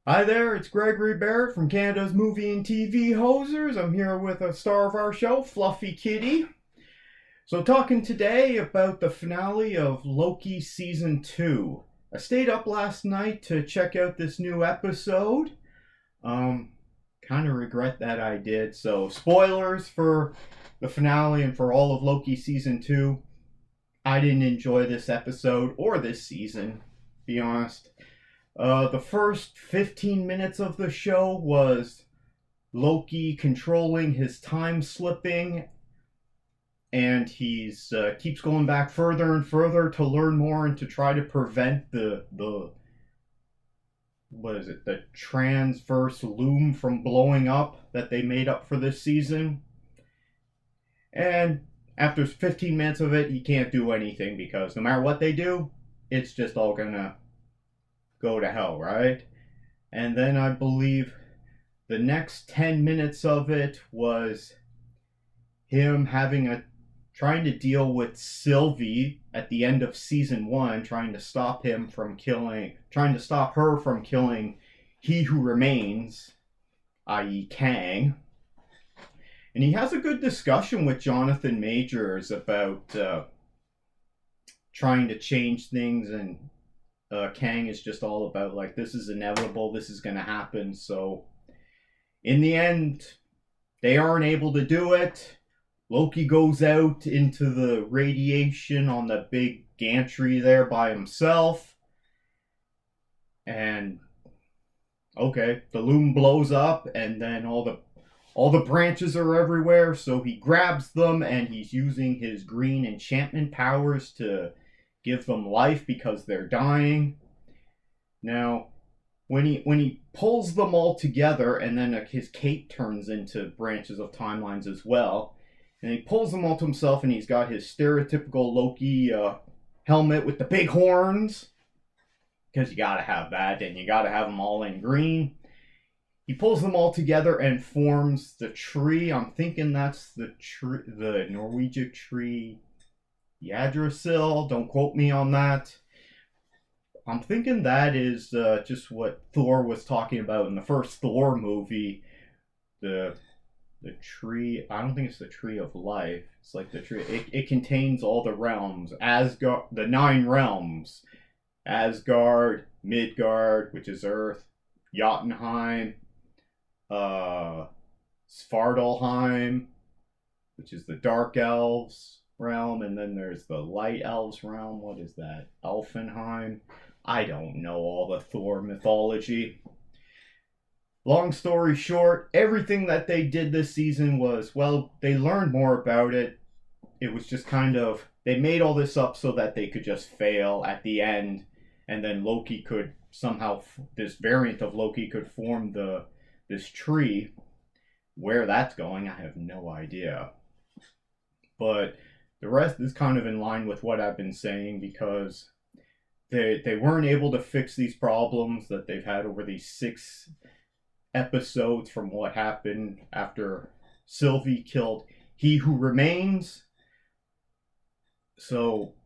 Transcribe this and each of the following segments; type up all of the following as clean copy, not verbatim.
Hi there, it's Gregory Barrett from Canada's Movie and TV Hosers. I'm here with a star of our show, Fluffy Kitty. So, talking today about the finale of Loki Season 2. I stayed up last night to check out this new episode. Um, kind of regret that I did. So, spoilers for the finale and for all of Loki Season 2. I didn't enjoy this episode or this season, to be honest. The first 15 minutes of the show was Loki controlling his time slipping, and he's keeps going back further and further to learn more and to try to prevent the what is it, the transverse loom from blowing up that they made up for this season. And after 15 minutes of it, he can't do anything because no matter what they do, it's just all gonna go to hell, right? And then I believe the next 10 minutes of it was him trying to deal with Sylvie at the end of season 1, trying to stop her from killing He Who Remains, i.e. Kang. And he has a good discussion with Jonathan Majors about trying to change things, and Kang is just all about, like, this is inevitable, this is going to happen. So, in the end, they aren't able to do it. Loki goes out into the radiation on the big gantry there by himself. And, okay, the loom blows up, and then all the branches are everywhere, so he grabs them, and he's using his green enchantment powers to give them life because they're dying. Now, when he pulls them all together, and then his cape turns into branches of timelines as well, and he pulls them all to himself, and he's got his stereotypical Loki helmet with the big horns, because you gotta have that, and you gotta have them all in green. He pulls them all together and forms the tree. I'm thinking that's the Norwegian tree Yggdrasil. Don't quote me on that. I'm thinking that is just what Thor was talking about in the first Thor movie. The tree. I don't think it's the tree of life. It's like the tree. It contains all the realms. Asgard, the 9 realms. Asgard, Midgard, which is Earth, Jotunheim, Svartalheim, which is the Dark Elves realm, and then there's the Light Elves realm. What is that? Elfenheim? I don't know all the Thor mythology. Long story short, everything that they did this season was, well, they learned more about it. It was just kind of, they made all this up so that they could just fail at the end, and then Loki could somehow, this variant of Loki could form this tree. Where that's going, I have no idea. But the rest is kind of in line with what I've been saying, because they weren't able to fix these problems that they've had over these 6 episodes from what happened after Sylvie killed He Who Remains. So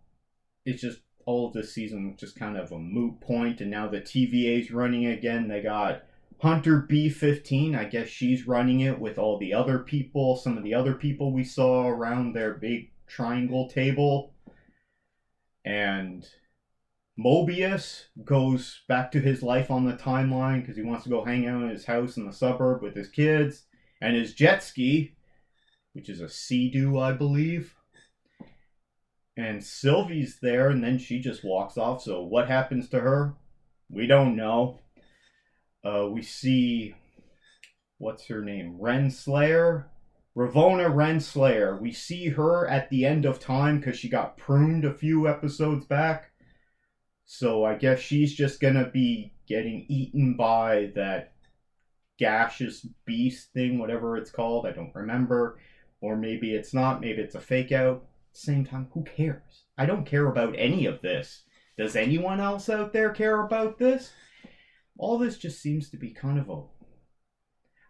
it's just, all of this season just kind of a moot point, and now the TVA's running again. They got Hunter B15, I guess she's running it with all the other people, some of the other people we saw around their big triangle table. And Mobius goes back to his life on the timeline because he wants to go hang out in his house in the suburb with his kids and his jet ski, which is a Sea-Doo, I believe. And Sylvie's there, and then she just walks off. So what happens to her? We don't know. We see, what's her name? Renslayer? Ravonna Renslayer. We see her at the end of time because she got pruned a few episodes back. So I guess she's just gonna be getting eaten by that gaseous beast thing, whatever it's called. I don't remember. Or maybe it's not. Maybe it's a fake out. At the same time, who cares? I don't care about any of this. Does anyone else out there care about this? All this just seems to be kind of a...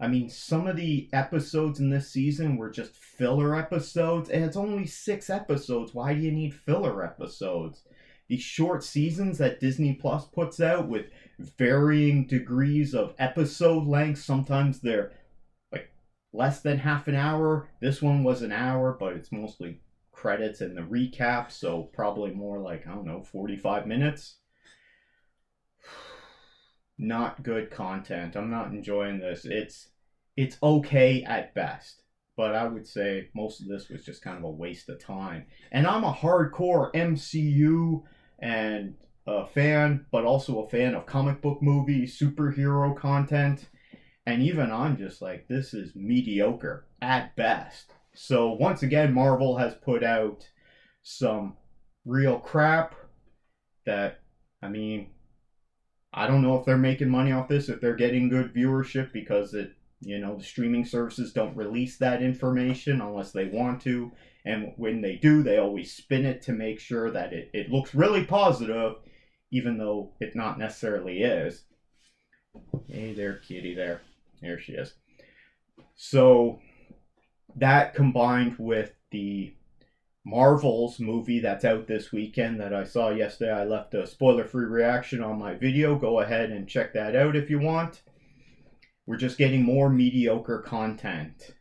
I mean, some of the episodes in this season were just filler episodes, and it's only 6 episodes. Why do you need filler episodes? these short seasons that Disney Plus puts out with varying degrees of episode length. Sometimes they're like less than half an hour. This one was an hour, but it's mostly credits and the recap, so probably more like, I don't know, 45 minutes. Not good content. I'm not enjoying this. It's okay at best, but I would say most of this was just kind of a waste of time. And I'm a hardcore MCU and a fan, but also a fan of comic book movies, superhero content, and even I'm just like, this is mediocre at best. So once again, Marvel has put out some real crap that, I mean, I don't know if they're making money off this, if they're getting good viewership, because the streaming services don't release that information unless they want to. And when they do, they always spin it to make sure that it looks really positive, even though it not necessarily is. Hey there, kitty there. There she is. So that combined with the Marvel's movie that's out this weekend that I saw yesterday. I left a spoiler-free reaction on my video. Go ahead and check that out if you want. We're just getting more mediocre content.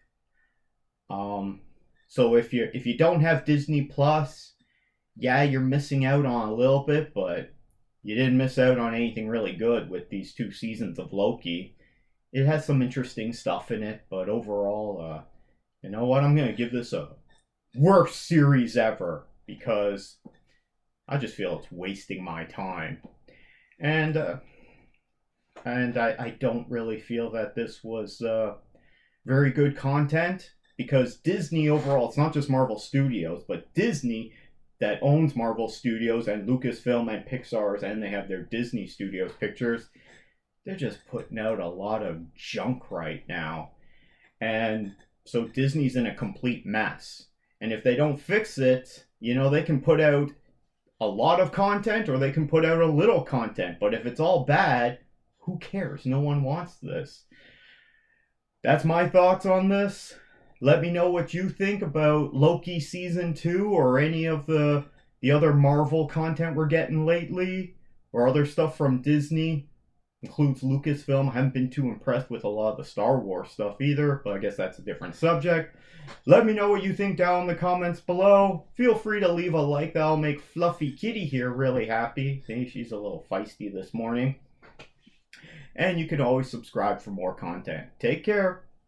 So if you don't have Disney Plus, yeah, you're missing out on a little bit, but you didn't miss out on anything really good with these 2 seasons of Loki. It has some interesting stuff in it, but overall, you know what? I'm going to give this a worst series ever because I just feel it's wasting my time. And I don't really feel that this was very good content, because Disney overall, it's not just Marvel Studios, but Disney that owns Marvel Studios and Lucasfilm and Pixar's, and they have their Disney Studios pictures. They're just putting out a lot of junk right now. And so Disney's in a complete mess. And if they don't fix it, they can put out a lot of content or they can put out a little content. But if it's all bad, who cares? No one wants this. That's my thoughts on this. Let me know what you think about Loki Season 2 or any of the other Marvel content we're getting lately, or other stuff from Disney. Includes Lucasfilm. I haven't been too impressed with a lot of the Star Wars stuff either, but I guess that's a different subject. Let me know what you think down in the comments below. Feel free to leave a like. That'll make Fluffy Kitty here really happy. See, she's a little feisty this morning. And you can always subscribe for more content. Take care.